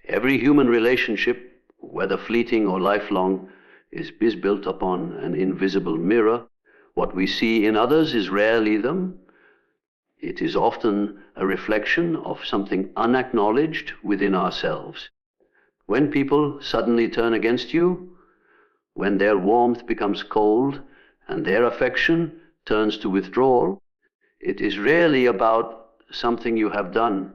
Every human relationship, whether fleeting or lifelong, is built upon an invisible mirror. What we see in others is rarely them. It is often a reflection of something unacknowledged within ourselves. When people suddenly turn against you, when their warmth becomes cold and their affection turns to withdrawal, it is rarely about something you have done.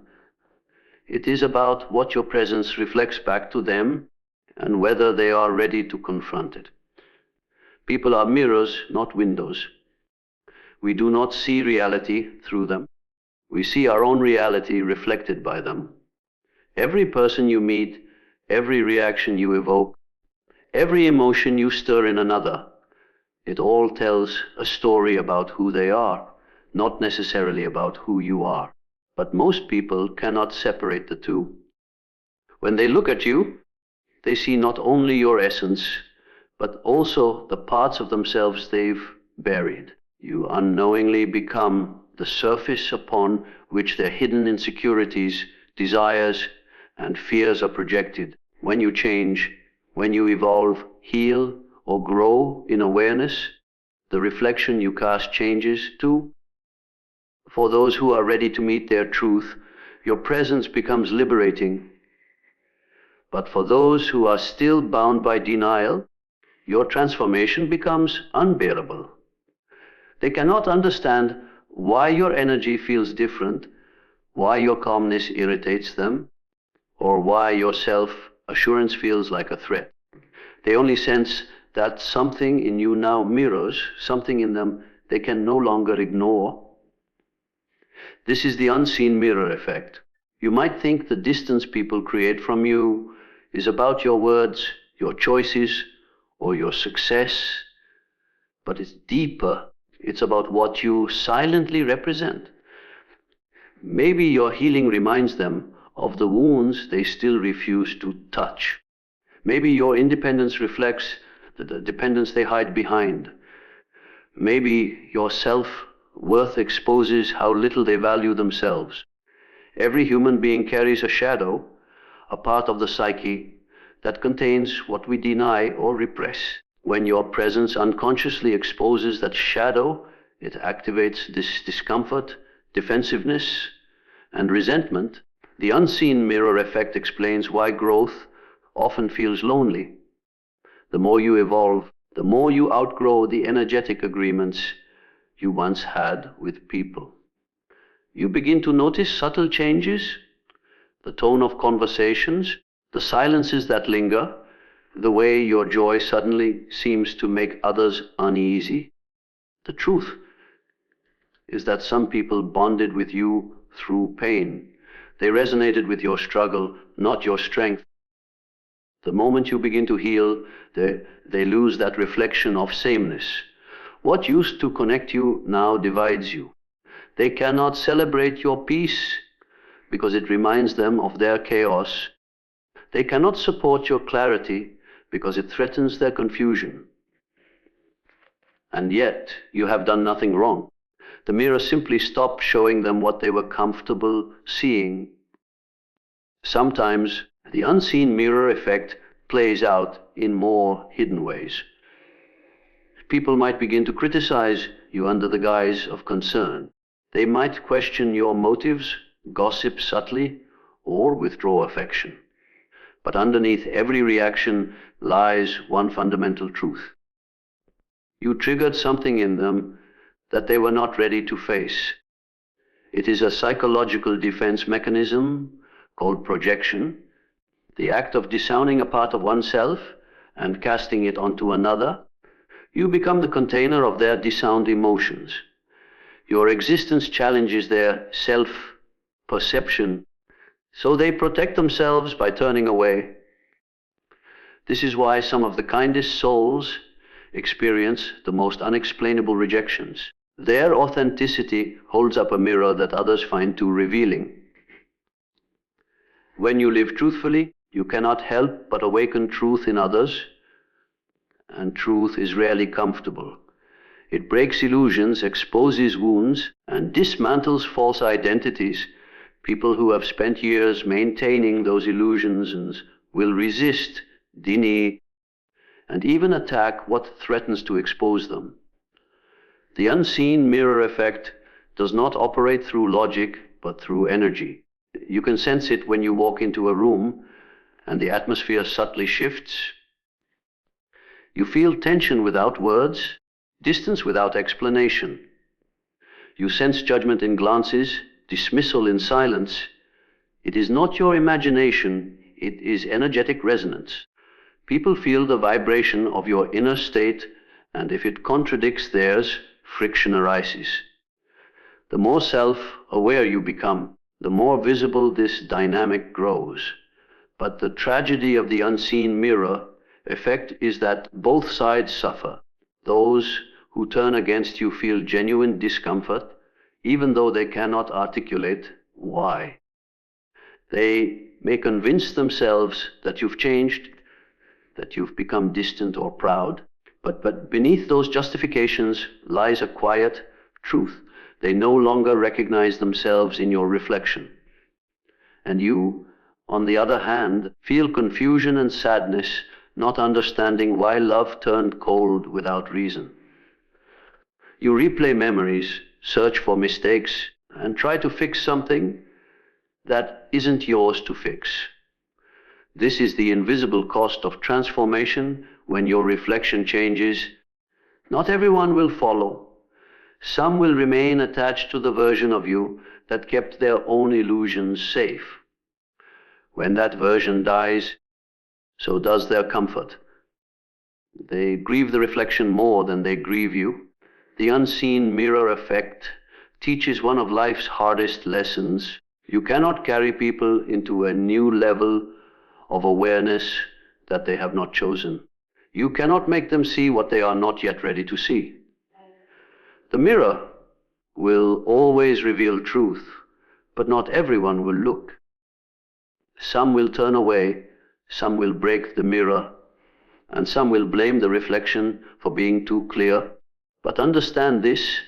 It is about what your presence reflects back to them and whether they are ready to confront it. People are mirrors, not windows. We do not see reality through them. We see our own reality reflected by them. Every person you meet, every reaction you evoke, every emotion you stir in another, it all tells a story about who they are, not necessarily about who you are. But most people cannot separate the two. When they look at you, they see not only your essence, but also the parts of themselves they've buried. You unknowingly become the surface upon which their hidden insecurities, desires, and fears are projected. When you change, when you evolve, heal, or grow in awareness, the reflection you cast changes too. For those who are ready to meet their truth, your presence becomes liberating. But for those who are still bound by denial, your transformation becomes unbearable. They cannot understand why your energy feels different, why your calmness irritates them, or why your self-assurance feels like a threat. They only sense that something in you now mirrors something in them they can no longer ignore. This is the unseen mirror effect. You might think the distance people create from you is about your words, your choices, or your success, but it's deeper. It's about what you silently represent. Maybe your healing reminds them of the wounds they still refuse to touch. Maybe your independence reflects the dependence they hide behind. Maybe your self-worth exposes how little they value themselves. Every human being carries a shadow, a part of the psyche that contains what we deny or repress. When your presence unconsciously exposes that shadow, it activates this discomfort, defensiveness, and resentment. The unseen mirror effect explains why growth often feels lonely. The more you evolve, the more you outgrow the energetic agreements you once had with people. You begin to notice subtle changes, the tone of conversations, the silences that linger, the way your joy suddenly seems to make others uneasy. The truth is that some people bonded with you through pain. They resonated with your struggle, not your strength. The moment you begin to heal, they lose that reflection of sameness. What used to connect you now divides you. They cannot celebrate your peace because it reminds them of their chaos. They cannot support your clarity because it threatens their confusion. And yet, you have done nothing wrong. The mirror simply stopped showing them what they were comfortable seeing. Sometimes, the unseen mirror effect plays out in more hidden ways. People might begin to criticize you under the guise of concern. They might question your motives, gossip subtly, or withdraw affection. But underneath every reaction lies one fundamental truth. You triggered something in them that they were not ready to face. It is a psychological defense mechanism called projection, the act of disowning a part of oneself and casting it onto another. You become the container of their disowned emotions. Your existence challenges their self-perception, so they protect themselves by turning away. This is why some of the kindest souls experience the most unexplainable rejections. Their authenticity holds up a mirror that others find too revealing. When you live truthfully, you cannot help but awaken truth in others, and truth is rarely comfortable. It breaks illusions, exposes wounds, and dismantles false identities, People who have spent years maintaining those illusions will resist, deny, and even attack what threatens to expose them. The unseen mirror effect does not operate through logic, but through energy. You can sense it when you walk into a room and the atmosphere subtly shifts. You feel tension without words, distance without explanation. You sense judgment in glances, dismissal in silence. It is not your imagination, it is energetic resonance. People feel the vibration of your inner state, and if it contradicts theirs, friction arises. The more self-aware you become, the more visible this dynamic grows. But the tragedy of the unseen mirror effect is that both sides suffer. Those who turn against you feel genuine discomfort, even though they cannot articulate why. They may convince themselves that you've changed, that you've become distant or proud, but beneath those justifications lies a quiet truth. They no longer recognize themselves in your reflection. And you, on the other hand, feel confusion and sadness, not understanding why love turned cold without reason. You replay memories, search for mistakes, and try to fix something that isn't yours to fix. This is the invisible cost of transformation when your reflection changes. Not everyone will follow. Some will remain attached to the version of you that kept their own illusions safe. When that version dies, so does their comfort. They grieve the reflection more than they grieve you. The unseen mirror effect teaches one of life's hardest lessons. You cannot carry people into a new level of awareness that they have not chosen. You cannot make them see what they are not yet ready to see. The mirror will always reveal truth, but not everyone will look. Some will turn away, some will break the mirror, and some will blame the reflection for being too clear. But understand this: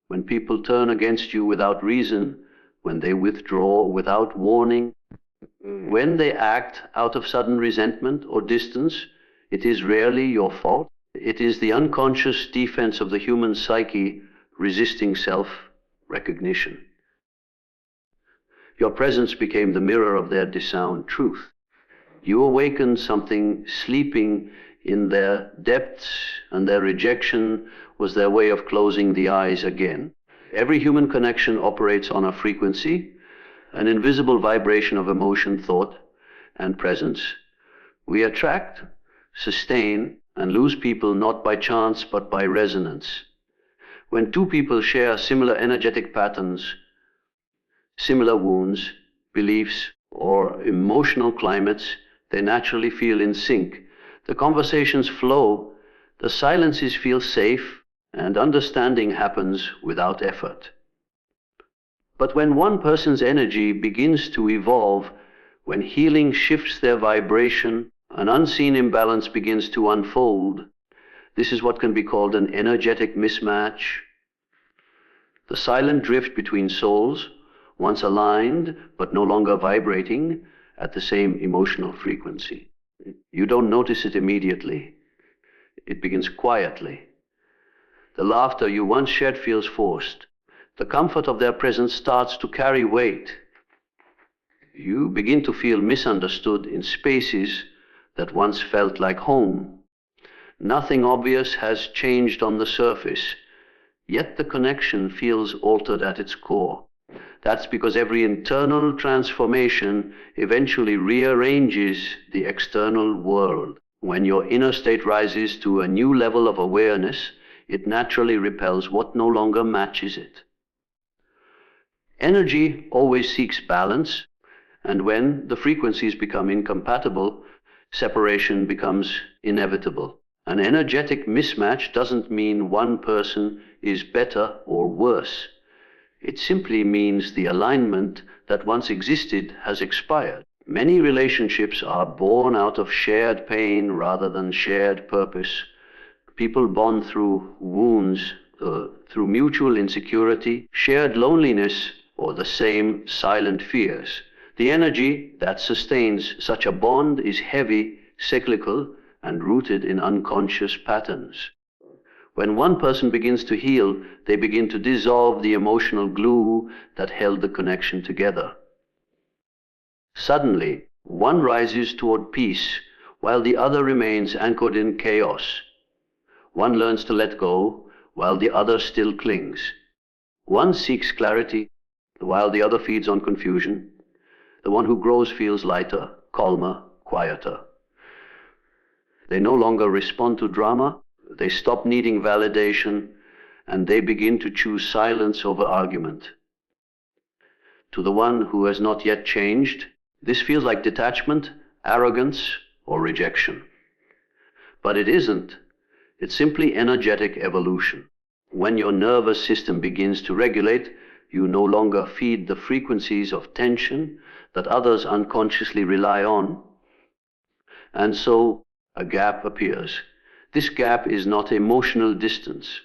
when people turn against you without reason, when they withdraw without warning, when they act out of sudden resentment or distance, it is rarely your fault. It is the unconscious defense of the human psyche resisting self-recognition. Your presence became the mirror of their disowned truth. You awakened something sleeping in their depths, and their rejection was their way of closing the eyes again. Every human connection operates on a frequency, an invisible vibration of emotion, thought, and presence. We attract, sustain, and lose people not by chance but by resonance. When two people share similar energetic patterns, similar wounds, beliefs, or emotional climates, they naturally feel in sync. The conversations flow, the silences feel safe, and understanding happens without effort. But when one person's energy begins to evolve, when healing shifts their vibration, an unseen imbalance begins to unfold. This is what can be called an energetic mismatch. The silent drift between souls, once aligned but no longer vibrating at the same emotional frequency. You don't notice it immediately. It begins quietly. The laughter you once shared feels forced. The comfort of their presence starts to carry weight. You begin to feel misunderstood in spaces that once felt like home. Nothing obvious has changed on the surface, yet the connection feels altered at its core. That's because every internal transformation eventually rearranges the external world. When your inner state rises to a new level of awareness, it naturally repels what no longer matches it. Energy always seeks balance, and when the frequencies become incompatible, separation becomes inevitable. An energetic mismatch doesn't mean one person is better or worse. It simply means the alignment that once existed has expired. Many relationships are born out of shared pain rather than shared purpose. People bond through wounds, through mutual insecurity, shared loneliness, or the same silent fears. The energy that sustains such a bond is heavy, cyclical, and rooted in unconscious patterns. When one person begins to heal, they begin to dissolve the emotional glue that held the connection together. Suddenly, one rises toward peace, while the other remains anchored in chaos. One learns to let go, while the other still clings. One seeks clarity, while the other feeds on confusion. The one who grows feels lighter, calmer, quieter. They no longer respond to drama, they stop needing validation, and they begin to choose silence over argument. To the one who has not yet changed, this feels like detachment, arrogance, or rejection. But it isn't. It's simply energetic evolution. When your nervous system begins to regulate, you no longer feed the frequencies of tension that others unconsciously rely on, and so a gap appears. This gap is not emotional distance,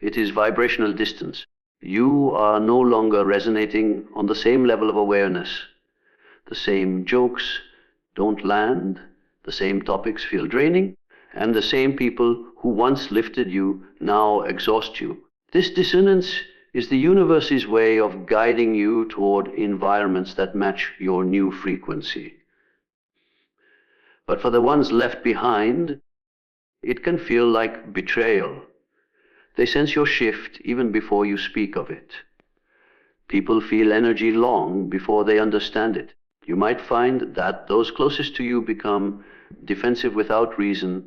it is vibrational distance. You are no longer resonating on the same level of awareness. The same jokes don't land, the same topics feel draining, and the same people who once lifted you now exhaust you. This dissonance is the universe's way of guiding you toward environments that match your new frequency. But for the ones left behind, it can feel like betrayal. They sense your shift even before you speak of it. People feel energy long before they understand it. You might find that those closest to you become defensive without reason.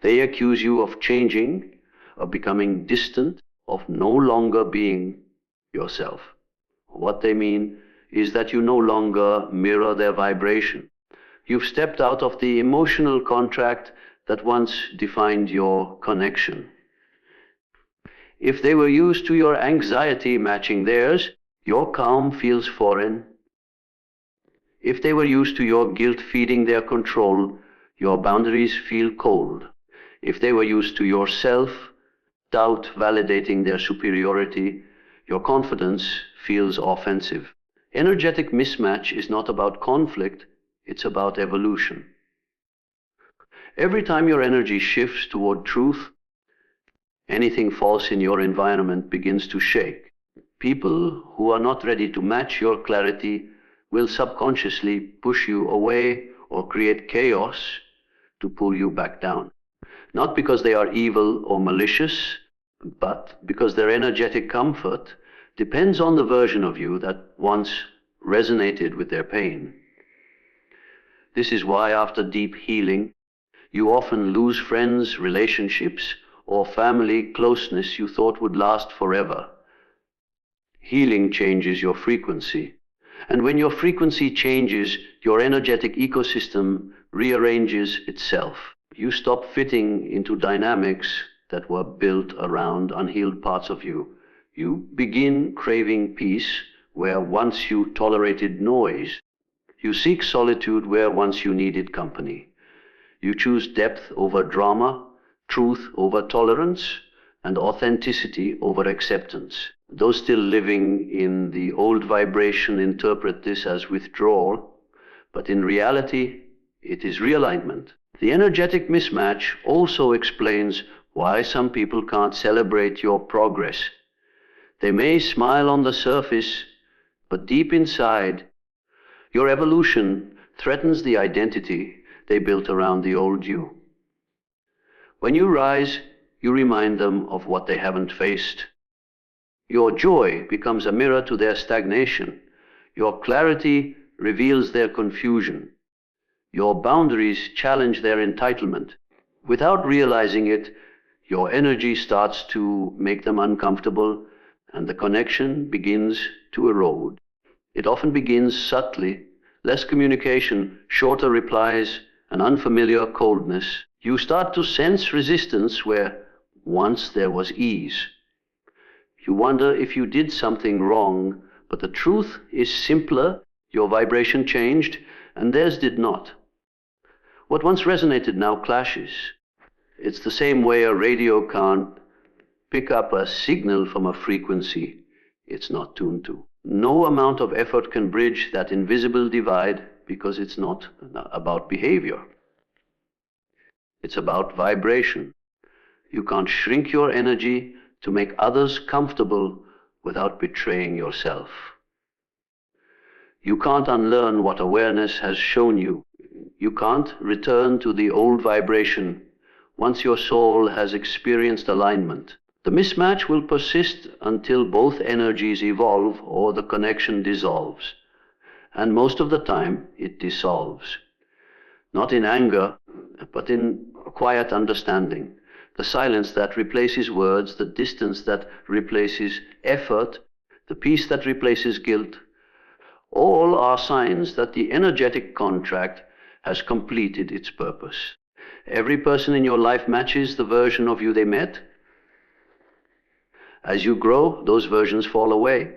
They accuse you of changing, of becoming distant, of no longer being yourself. What they mean is that you no longer mirror their vibration. You've stepped out of the emotional contract that once defined your connection. If they were used to your anxiety matching theirs, your calm feels foreign. If they were used to your guilt feeding their control, your boundaries feel cold. If they were used to your self-doubt validating their superiority, your confidence feels offensive. Energetic mismatch is not about conflict, it's about evolution. Every time your energy shifts toward truth, anything false in your environment begins to shake. People who are not ready to match your clarity will subconsciously push you away or create chaos to pull you back down. Not because they are evil or malicious, but because their energetic comfort depends on the version of you that once resonated with their pain. This is why after deep healing, you often lose friends, relationships, or family closeness you thought would last forever. Healing changes your frequency. And when your frequency changes, your energetic ecosystem rearranges itself. You stop fitting into dynamics that were built around unhealed parts of you. You begin craving peace where once you tolerated noise. You seek solitude where once you needed company. You choose depth over drama, truth over tolerance, and authenticity over acceptance. Those still living in the old vibration interpret this as withdrawal, but in reality, it is realignment. The energetic mismatch also explains why some people can't celebrate your progress. They may smile on the surface, but deep inside, your evolution threatens the identity they built around the old you. When you rise, you remind them of what they haven't faced. Your joy becomes a mirror to their stagnation. Your clarity reveals their confusion. Your boundaries challenge their entitlement. Without realizing it, your energy starts to make them uncomfortable, and the connection begins to erode. It often begins subtly, less communication, shorter replies, an unfamiliar coldness. You start to sense resistance where once there was ease. You wonder if you did something wrong, but the truth is simpler. Your vibration changed, and theirs did not. What once resonated now clashes. It's the same way a radio can't pick up a signal from a frequency. it's not tuned to. No amount of effort can bridge that invisible divide because it's not about behavior. It's about vibration. You can't shrink your energy to make others comfortable without betraying yourself. You can't unlearn what awareness has shown you. You can't return to the old vibration once your soul has experienced alignment. The mismatch will persist until both energies evolve or the connection dissolves. And most of the time, it dissolves. Not in anger, but in quiet understanding. The silence that replaces words, the distance that replaces effort, the peace that replaces guilt, all are signs that the energetic contract has completed its purpose. Every person in your life matches the version of you they met. As you grow, those versions fall away.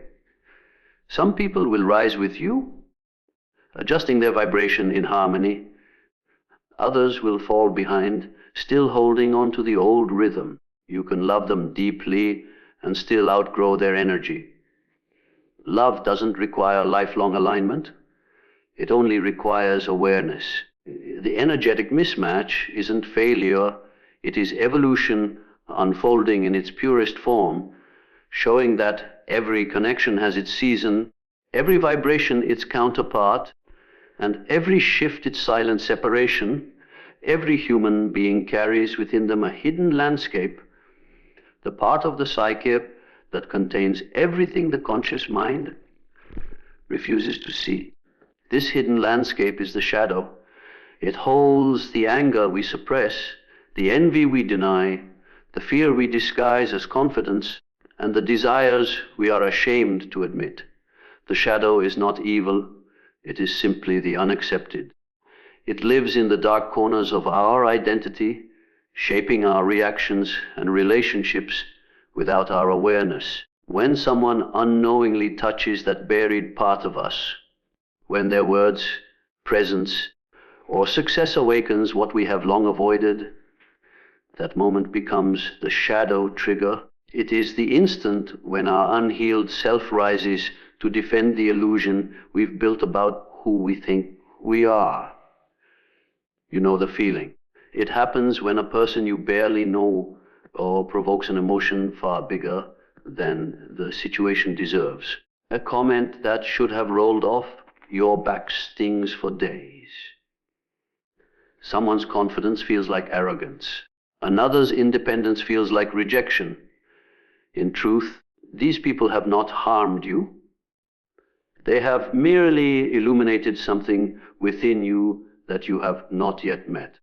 Some people will rise with you, adjusting their vibration in harmony. Others will fall behind, still holding on to the old rhythm. You can love them deeply and still outgrow their energy. Love doesn't require lifelong alignment. It only requires awareness. The energetic mismatch isn't failure. It is evolution unfolding in its purest form, showing that every connection has its season, every vibration its counterpart, and every shift its silent separation. Every human being carries within them a hidden landscape, the part of the psyche that contains everything the conscious mind refuses to see. This hidden landscape is the shadow. It holds the anger we suppress, the envy we deny, the fear we disguise as confidence, and the desires we are ashamed to admit. The shadow is not evil, it is simply the unaccepted. It lives in the dark corners of our identity, shaping our reactions and relationships without our awareness. When someone unknowingly touches that buried part of us, when their words, presence, or success awakens what we have long avoided, that moment becomes the shadow trigger. It is the instant when our unhealed self rises to defend the illusion we've built about who we think we are. You know the feeling. It happens when a person you barely know or provokes an emotion far bigger than the situation deserves. A comment that should have rolled off your back stings for days. Someone's confidence feels like arrogance. Another's independence feels like rejection. In truth, these people have not harmed you. They have merely illuminated something within you that you have not yet met.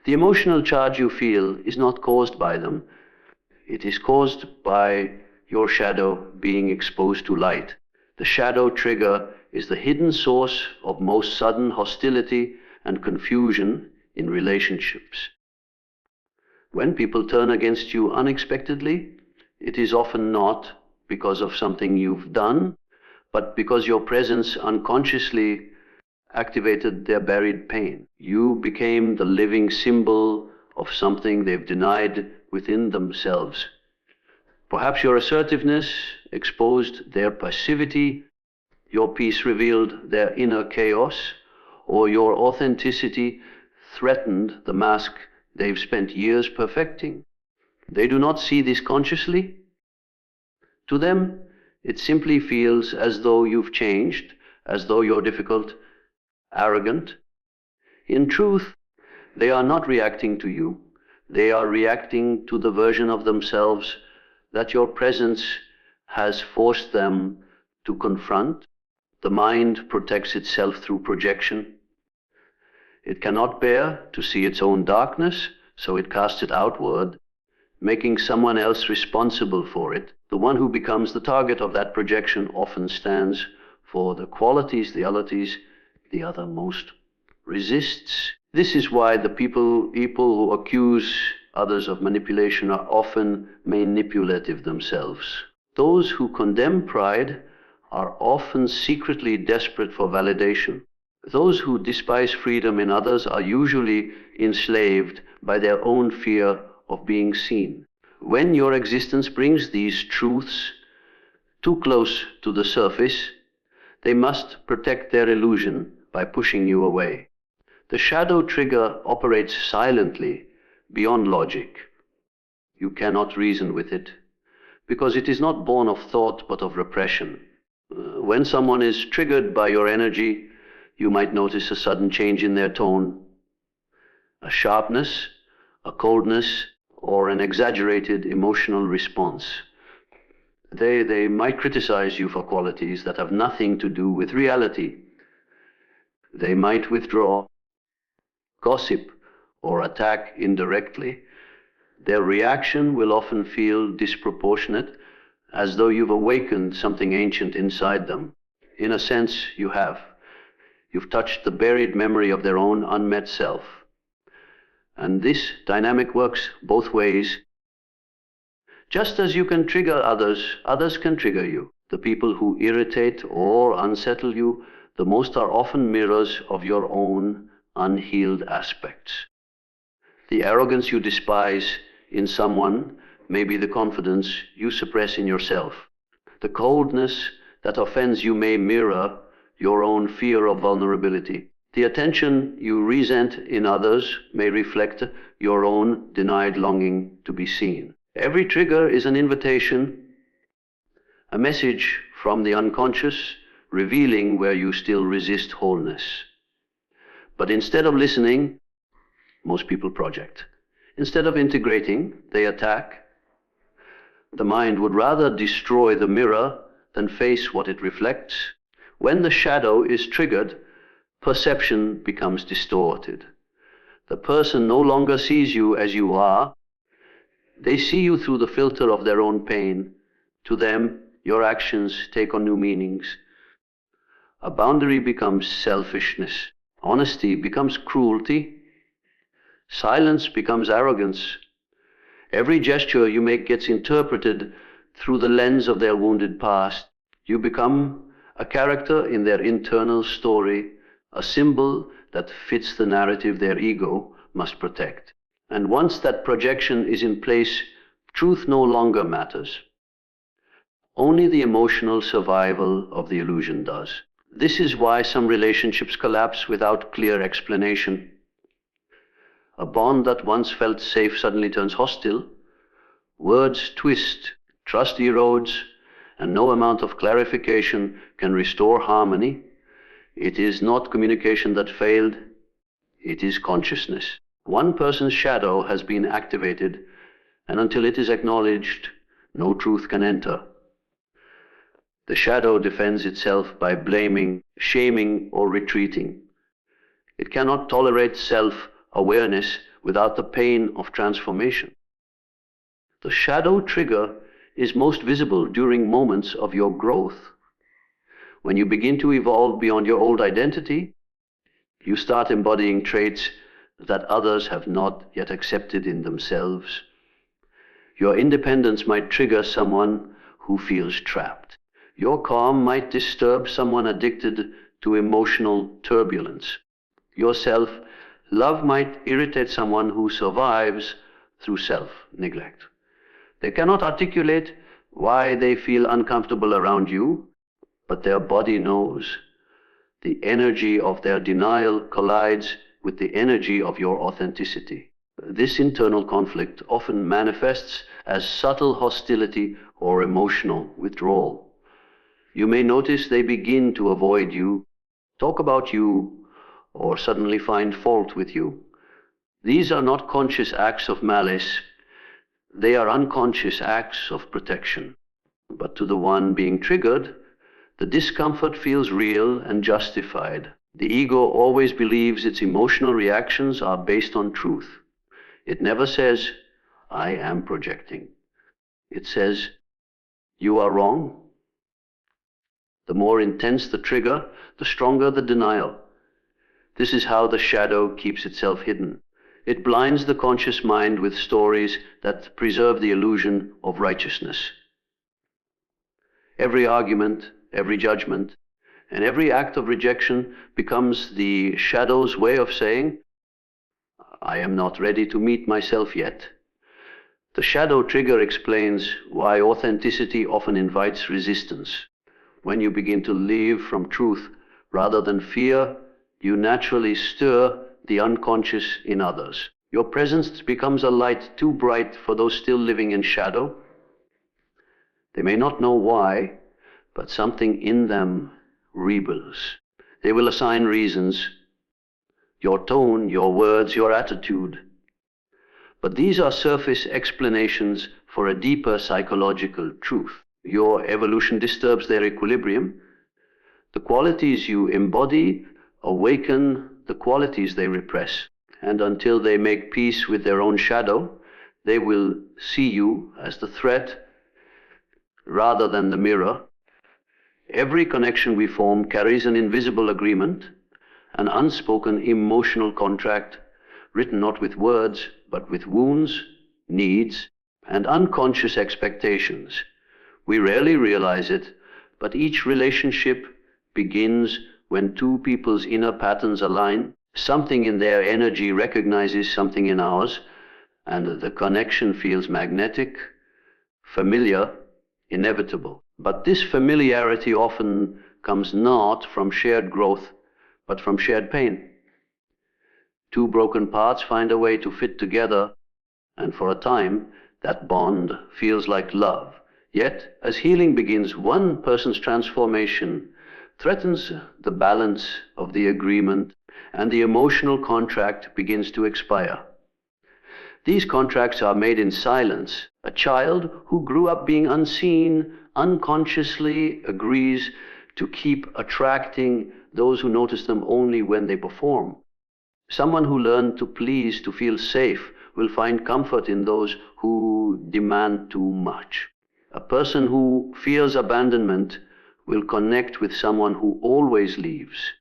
The emotional charge you feel is not caused by them. It is caused by your shadow being exposed to light. The shadow trigger is the hidden source of most sudden hostility and confusion in relationships. When people turn against you unexpectedly, it is often not because of something you've done, but because your presence unconsciously activated their buried pain. You became the living symbol of something they've denied within themselves. Perhaps your assertiveness exposed their passivity, your peace revealed their inner chaos, or your authenticity threatened the mask they've spent years perfecting. They do not see this consciously. To them, it simply feels as though you've changed, as though you're difficult, arrogant. In truth, they are not reacting to you. They are reacting to the version of themselves that your presence has forced them to confront. The mind protects itself through projection. It cannot bear to see its own darkness, so it casts it outward, making someone else responsible for it. The one who becomes the target of that projection often stands for the qualities, the realities, the other most resists. This is why the people who accuse others of manipulation are often manipulative themselves. Those who condemn pride are often secretly desperate for validation. Those who despise freedom in others are usually enslaved by their own fear of being seen. When your existence brings these truths too close to the surface, they must protect their illusion by pushing you away. The shadow trigger operates silently, beyond logic. You cannot reason with it, because it is not born of thought but of repression. When someone is triggered by your energy, you might notice a sudden change in their tone, a sharpness, a coldness, or an exaggerated emotional response. They might criticize you for qualities that have nothing to do with reality. They might withdraw, gossip, or attack indirectly. Their reaction will often feel disproportionate, as though you've awakened something ancient inside them. In a sense, you have. You've touched the buried memory of their own unmet self. And this dynamic works both ways. Just as you can trigger others, others can trigger you. The people who irritate or unsettle you the most are often mirrors of your own unhealed aspects. The arrogance you despise in someone may be the confidence you suppress in yourself. The coldness that offends you may mirror your own fear of vulnerability. The attention you resent in others may reflect your own denied longing to be seen. Every trigger is an invitation, a message from the unconscious, revealing where you still resist wholeness. But instead of listening, most people project. Instead of integrating, they attack. The mind would rather destroy the mirror than face what it reflects. When the shadow is triggered, perception becomes distorted. The person no longer sees you as you are. They see you through the filter of their own pain. To them, your actions take on new meanings. A boundary becomes selfishness. Honesty becomes cruelty. Silence becomes arrogance. Every gesture you make gets interpreted through the lens of their wounded past. You become a character in their internal story, a symbol that fits the narrative their ego must protect. And once that projection is in place, truth no longer matters. Only the emotional survival of the illusion does. This is why some relationships collapse without clear explanation. A bond that once felt safe suddenly turns hostile. Words twist, trust erodes, and no amount of clarification can restore harmony. It is not communication that failed, it is consciousness. One person's shadow has been activated, and until it is acknowledged, no truth can enter. The shadow defends itself by blaming, shaming, or retreating. It cannot tolerate self-awareness without the pain of transformation. The shadow trigger is most visible during moments of your growth. When you begin to evolve beyond your old identity, you start embodying traits that others have not yet accepted in themselves. Your independence might trigger someone who feels trapped. Your calm might disturb someone addicted to emotional turbulence. Your self-love might irritate someone who survives through self-neglect. They cannot articulate why they feel uncomfortable around you, but their body knows. The energy of their denial collides with the energy of your authenticity. This internal conflict often manifests as subtle hostility or emotional withdrawal. You may notice they begin to avoid you, talk about you, or suddenly find fault with you. These are not conscious acts of malice. They are unconscious acts of protection. But to the one being triggered, the discomfort feels real and justified. The ego always believes its emotional reactions are based on truth. It never says, I am projecting. It says, you are wrong. The more intense the trigger, the stronger the denial. This is how the shadow keeps itself hidden. It blinds the conscious mind with stories that preserve the illusion of righteousness. Every argument, every judgment, and every act of rejection becomes the shadow's way of saying, I am not ready to meet myself yet. The shadow trigger explains why authenticity often invites resistance. When you begin to live from truth rather than fear, you naturally stir the unconscious in others. Your presence becomes a light too bright for those still living in shadow. They may not know why, but something in them rebels. They will assign reasons, your tone, your words, your attitude. But these are surface explanations for a deeper psychological truth. Your evolution disturbs their equilibrium. The qualities you embody awaken the qualities they repress. And until they make peace with their own shadow, they will see you as the threat rather than the mirror. Every connection we form carries an invisible agreement, an unspoken emotional contract, written not with words, but with wounds, needs, and unconscious expectations. We rarely realize it, but each relationship begins when two people's inner patterns align. Something in their energy recognizes something in ours, and the connection feels magnetic, familiar, inevitable. But this familiarity often comes not from shared growth, but from shared pain. Two broken parts find a way to fit together, and for a time, that bond feels like love. Yet, as healing begins, one person's transformation threatens the balance of the agreement, and the emotional contract begins to expire. These contracts are made in silence. A child who grew up being unseen unconsciously agrees to keep attracting those who notice them only when they perform. Someone who learned to please, to feel safe, will find comfort in those who demand too much. A person who fears abandonment will connect with someone who always leaves.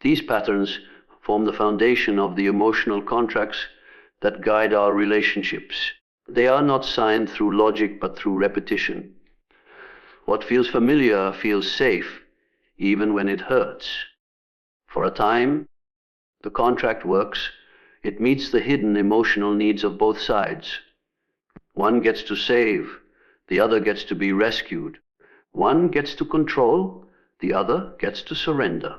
These patterns form the foundation of the emotional contracts that guide our relationships. They are not signed through logic, but through repetition. What feels familiar feels safe, even when it hurts. For a time, the contract works. It meets the hidden emotional needs of both sides. One gets to save, the other gets to be rescued. One gets to control, the other gets to surrender.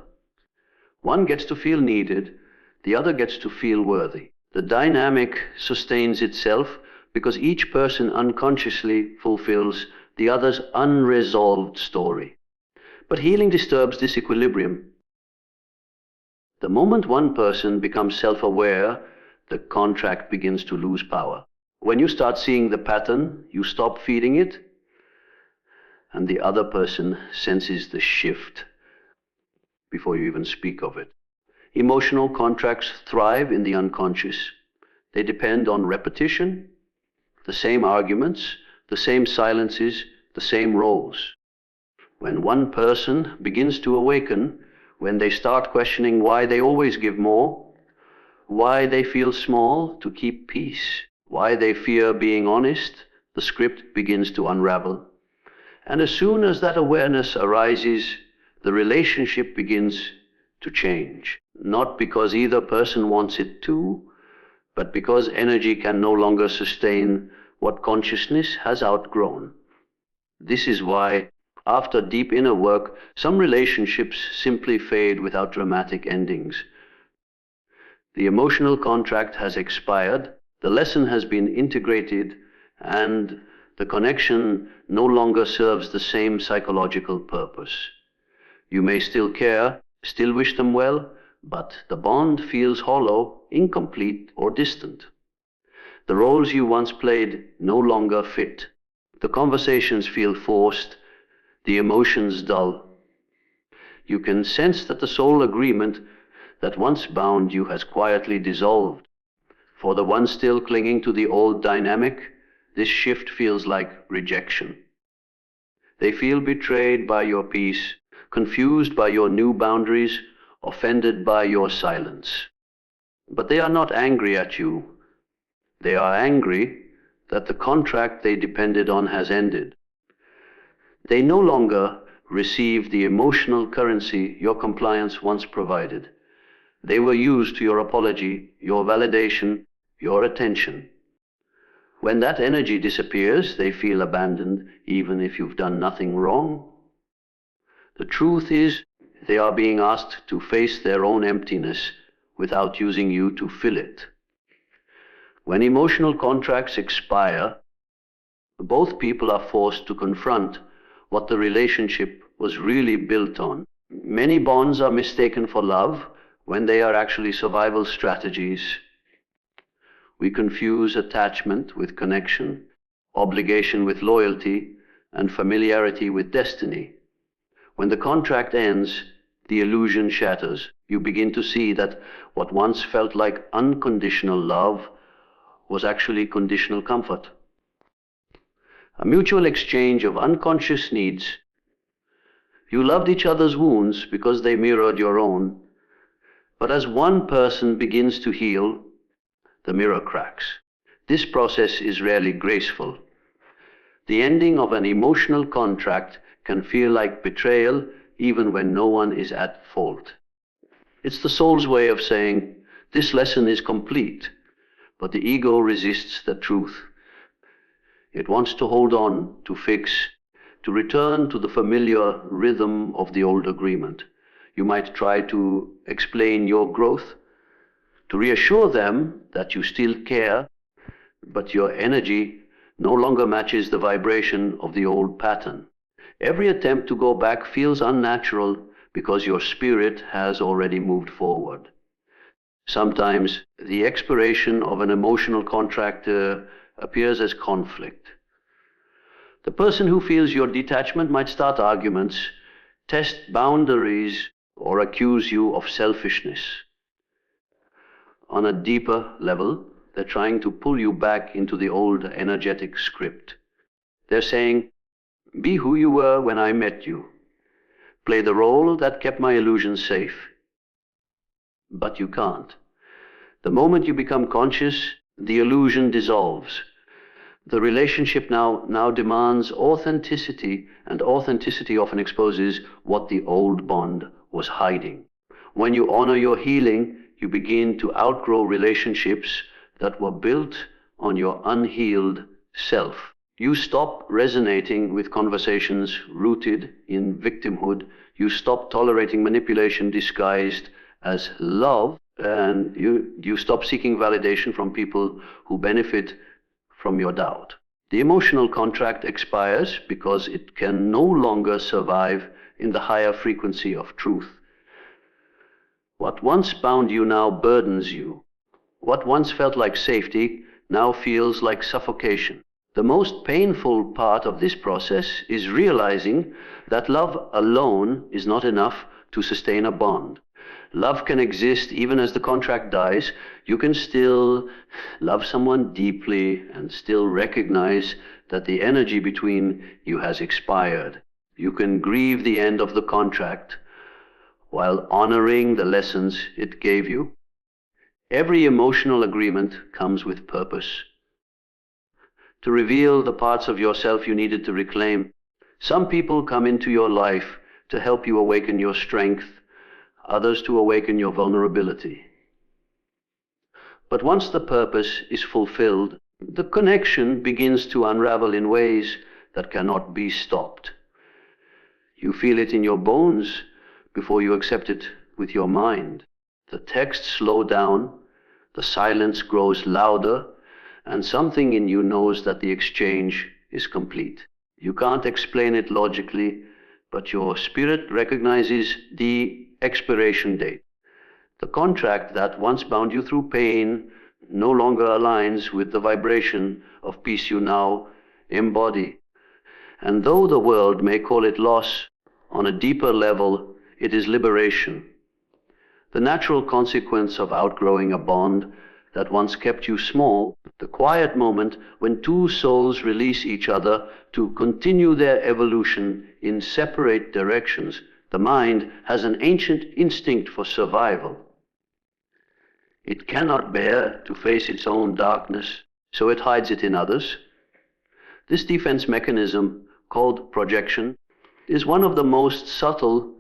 One gets to feel needed, the other gets to feel worthy. The dynamic sustains itself because each person unconsciously fulfills the other's unresolved story. But healing disturbs this equilibrium. The moment one person becomes self-aware, the contract begins to lose power. When you start seeing the pattern, you stop feeding it, and the other person senses the shift before you even speak of it. Emotional contracts thrive in the unconscious. They depend on repetition, the same arguments, the same silences, the same roles. When one person begins to awaken, when they start questioning why they always give more, why they feel small to keep peace, why they fear being honest, the script begins to unravel. And as soon as that awareness arises, the relationship begins to change. Not because either person wants it to, but because energy can no longer sustain what consciousness has outgrown. This is why, after deep inner work, some relationships simply fade without dramatic endings. The emotional contract has expired, the lesson has been integrated, and the connection no longer serves the same psychological purpose. You may still care, still wish them well, but the bond feels hollow, incomplete, or distant. The roles you once played no longer fit. The conversations feel forced, the emotions dull. You can sense that the soul agreement that once bound you has quietly dissolved. For the one still clinging to the old dynamic, this shift feels like rejection. They feel betrayed by your peace, confused by your new boundaries, offended by your silence. But they are not angry at you. They are angry that the contract they depended on has ended. They no longer receive the emotional currency your compliance once provided. They were used to your apology, your validation, your attention. When that energy disappears, they feel abandoned even if you've done nothing wrong. The truth is, they are being asked to face their own emptiness without using you to fill it. When emotional contracts expire, both people are forced to confront what the relationship was really built on. Many bonds are mistaken for love when they are actually survival strategies. We confuse attachment with connection, obligation with loyalty, and familiarity with destiny. When the contract ends, the illusion shatters. You begin to see that what once felt like unconditional love was actually conditional comfort. A mutual exchange of unconscious needs. You loved each other's wounds because they mirrored your own, but as one person begins to heal, the mirror cracks. This process is rarely graceful. The ending of an emotional contract can feel like betrayal even when no one is at fault. It's the soul's way of saying, this lesson is complete, but the ego resists the truth. It wants to hold on, to fix, to return to the familiar rhythm of the old agreement. You might try to explain your growth, to reassure them that you still care, but your energy no longer matches the vibration of the old pattern. Every attempt to go back feels unnatural because your spirit has already moved forward. Sometimes the expiration of an emotional contract appears as conflict. The person who feels your detachment might start arguments, test boundaries, or accuse you of selfishness. On a deeper level, they're trying to pull you back into the old energetic script. They're saying, be who you were when I met you. Play the role that kept my illusions safe. But you can't. The moment you become conscious, the illusion dissolves. The relationship now demands authenticity, and authenticity often exposes what the old bond was hiding. When you honor your healing, you begin to outgrow relationships that were built on your unhealed self. You stop resonating with conversations rooted in victimhood. You stop tolerating manipulation disguised as love, and you stop seeking validation from people who benefit from your doubt. The emotional contract expires because it can no longer survive in the higher frequency of truth. What once bound you now burdens you. What once felt like safety now feels like suffocation. The most painful part of this process is realizing that love alone is not enough to sustain a bond. Love can exist even as the contract dies. You can still love someone deeply and still recognize that the energy between you has expired. You can grieve the end of the contract while honoring the lessons it gave you. Every emotional agreement comes with purpose. To reveal the parts of yourself you needed to reclaim. Some people come into your life to help you awaken your strength, others to awaken your vulnerability. But once the purpose is fulfilled, the connection begins to unravel in ways that cannot be stopped. You feel it in your bones before you accept it with your mind. The texts slow down, the silence grows louder, and something in you knows that the exchange is complete. You can't explain it logically, but your spirit recognizes the expiration date. The contract that once bound you through pain no longer aligns with the vibration of peace you now embody. And though the world may call it loss, on a deeper level, it is liberation. The natural consequence of outgrowing a bond that once kept you small, the quiet moment when two souls release each other to continue their evolution in separate directions. The mind has an ancient instinct for survival. It cannot bear to face its own darkness, so it hides it in others. This defense mechanism, called projection, is one of the most subtle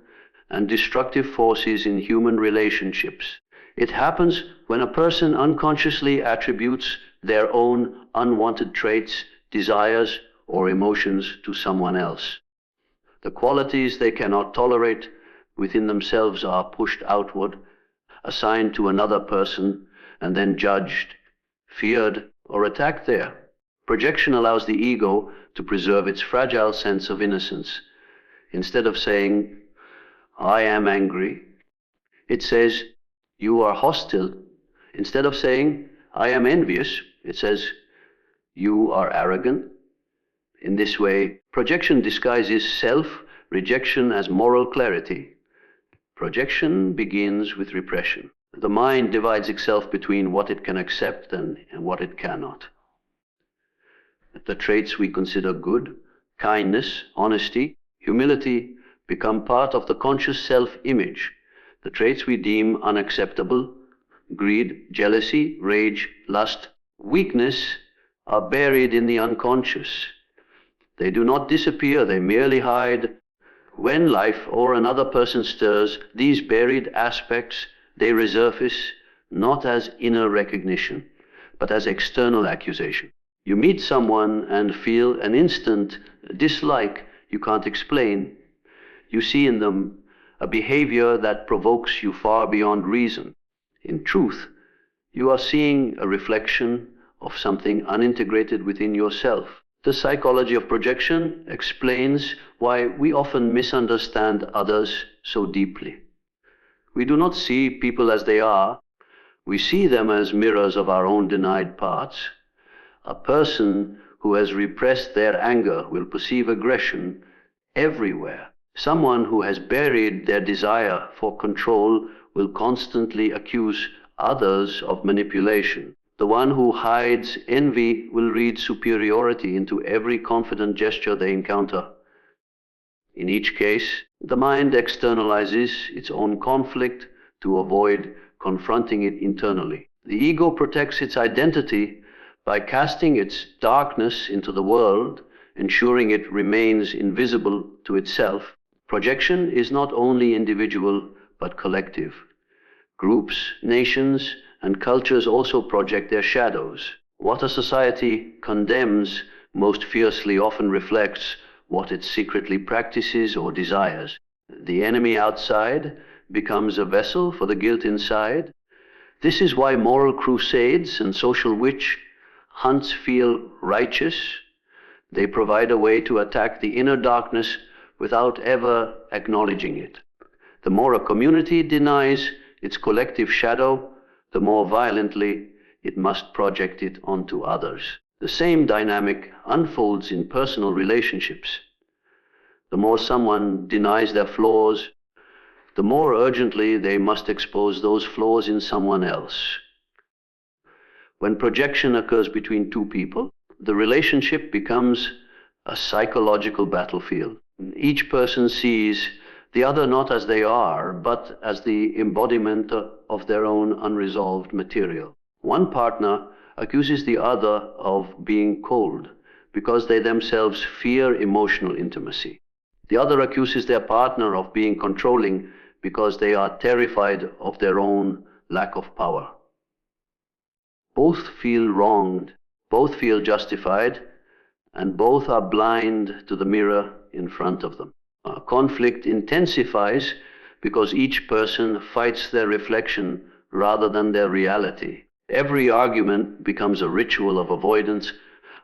and destructive forces in human relationships. It happens when a person unconsciously attributes their own unwanted traits, desires, or emotions to someone else. The qualities they cannot tolerate within themselves are pushed outward, assigned to another person, and then judged, feared, or attacked there. Projection allows the ego to preserve its fragile sense of innocence. Instead of saying, "I am angry," it says, "You are hostile." Instead of saying, "I am envious," it says, "You are arrogant." In this way, projection disguises self-rejection as moral clarity. Projection begins with repression. The mind divides itself between what it can accept and what it cannot. The traits we consider good, kindness, honesty, humility, become part of the conscious self-image. The traits we deem unacceptable, greed, jealousy, rage, lust, weakness, are buried in the unconscious. They do not disappear, they merely hide. When life or another person stirs these buried aspects, they resurface not as inner recognition, but as external accusation. You meet someone and feel an instant dislike you can't explain. You see in them a behavior that provokes you far beyond reason. In truth, you are seeing a reflection of something unintegrated within yourself. The psychology of projection explains why we often misunderstand others so deeply. We do not see people as they are. We see them as mirrors of our own denied parts. A person who has repressed their anger will perceive aggression everywhere. Someone who has buried their desire for control will constantly accuse others of manipulation. The one who hides envy will read superiority into every confident gesture they encounter. In each case, the mind externalizes its own conflict to avoid confronting it internally. The ego protects its identity by casting its darkness into the world, ensuring it remains invisible to itself. Projection is not only individual, but collective. Groups, nations, and cultures also project their shadows. What a society condemns most fiercely often reflects what it secretly practices or desires. The enemy outside becomes a vessel for the guilt inside. This is why moral crusades and social witch hunts feel righteous. They provide a way to attack the inner darkness without ever acknowledging it. The more a community denies its collective shadow, the more violently it must project it onto others. The same dynamic unfolds in personal relationships. The more someone denies their flaws, the more urgently they must expose those flaws in someone else. When projection occurs between two people, the relationship becomes a psychological battlefield. Each person sees the other not as they are, but as the embodiment of their own unresolved material. One partner accuses the other of being cold because they themselves fear emotional intimacy. The other accuses their partner of being controlling because they are terrified of their own lack of power. Both feel wronged, both feel justified, and both are blind to the mirror in front of them. Conflict intensifies because each person fights their reflection rather than their reality. Every argument becomes a ritual of avoidance,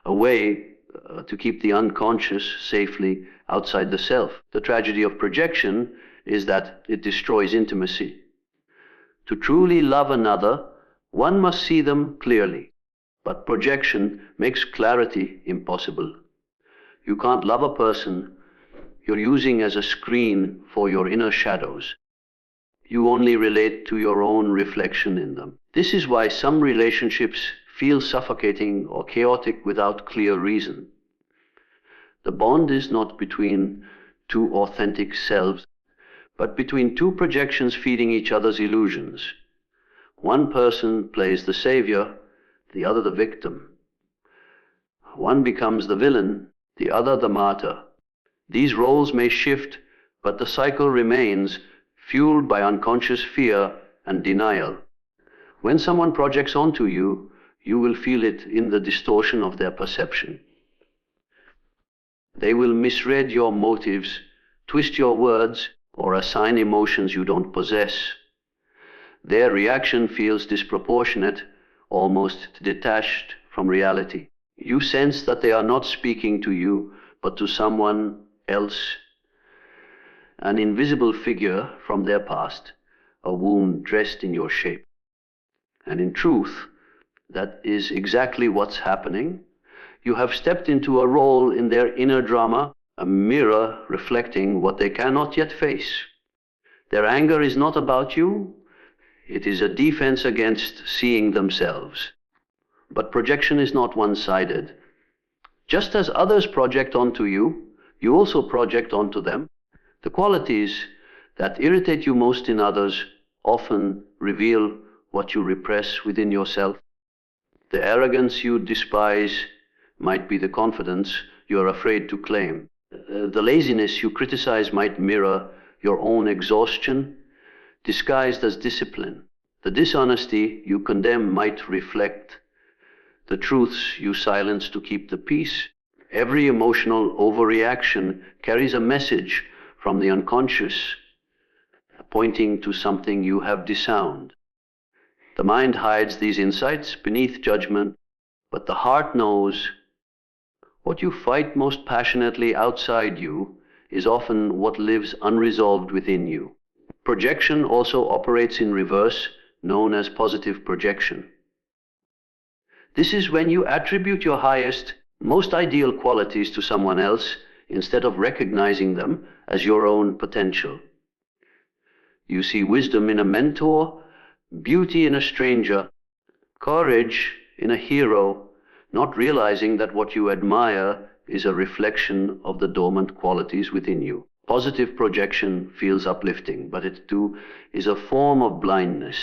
a way to keep the unconscious safely outside the self. The tragedy of projection is that it destroys intimacy. To truly love another, one must see them clearly, but projection makes clarity impossible. You can't love a person you're using as a screen for your inner shadows. You only relate to your own reflection in them. This is why some relationships feel suffocating or chaotic without clear reason. The bond is not between two authentic selves, but between two projections feeding each other's illusions. One person plays the savior, the other the victim. One becomes the villain, the other the martyr. These roles may shift, but the cycle remains, fueled by unconscious fear and denial. When someone projects onto you, you will feel it in the distortion of their perception. They will misread your motives, twist your words, or assign emotions you don't possess. Their reaction feels disproportionate, almost detached from reality. You sense that they are not speaking to you, but to someone else, an invisible figure from their past, a wound dressed in your shape. And in truth, that is exactly what's happening. You have stepped into a role in their inner drama, a mirror reflecting what they cannot yet face. Their anger is not about you. It is a defense against seeing themselves. But projection is not one-sided. Just as others project onto you, you also project onto them. The qualities that irritate you most in others often reveal what you repress within yourself. The arrogance you despise might be the confidence you're afraid to claim. The laziness you criticize might mirror your own exhaustion, disguised as discipline. The dishonesty you condemn might reflect the truths you silence to keep the peace. Every emotional overreaction carries a message from the unconscious, pointing to something you have disowned. The mind hides these insights beneath judgment, but the heart knows. What you fight most passionately outside you is often what lives unresolved within you. Projection also operates in reverse, known as positive projection. This is when you attribute your highest, most ideal qualities to someone else instead of recognizing them as your own potential. You see wisdom in a mentor, beauty in a stranger, courage in a hero, not realizing that what you admire is a reflection of the dormant qualities within you. Positive projection feels uplifting, but it too is a form of blindness.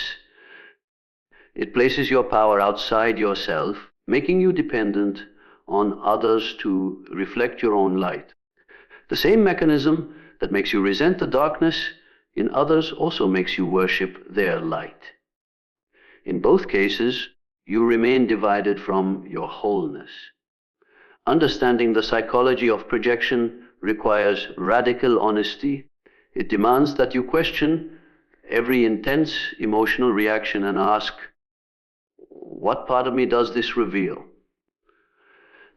It places your power outside yourself, making you dependent on others to reflect your own light. The same mechanism that makes you resent the darkness in others also makes you worship their light. In both cases, you remain divided from your wholeness. Understanding the psychology of projection requires radical honesty. It demands that you question every intense emotional reaction and ask, what part of me does this reveal?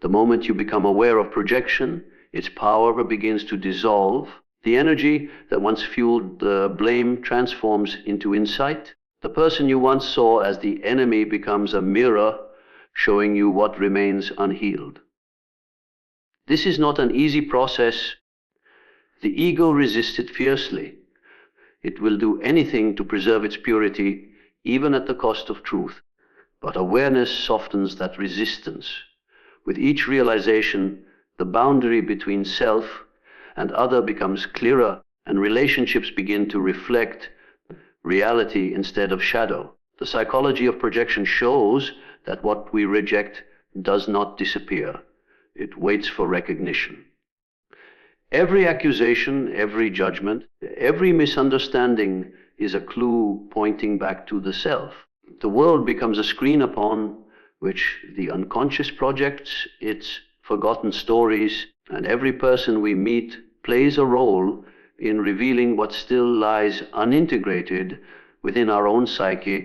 The moment you become aware of projection, its power begins to dissolve. The energy that once fueled the blame transforms into insight. The person you once saw as the enemy becomes a mirror showing you what remains unhealed. This is not an easy process. The ego resists it fiercely. It will do anything to preserve its purity, even at the cost of truth. But awareness softens that resistance. With each realization, the boundary between self and other becomes clearer, and relationships begin to reflect reality instead of shadow. The psychology of projection shows that what we reject does not disappear. It waits for recognition. Every accusation, every judgment, every misunderstanding is a clue pointing back to the self. The world becomes a screen upon which the unconscious projects its forgotten stories, and every person we meet plays a role in revealing what still lies unintegrated within our own psyche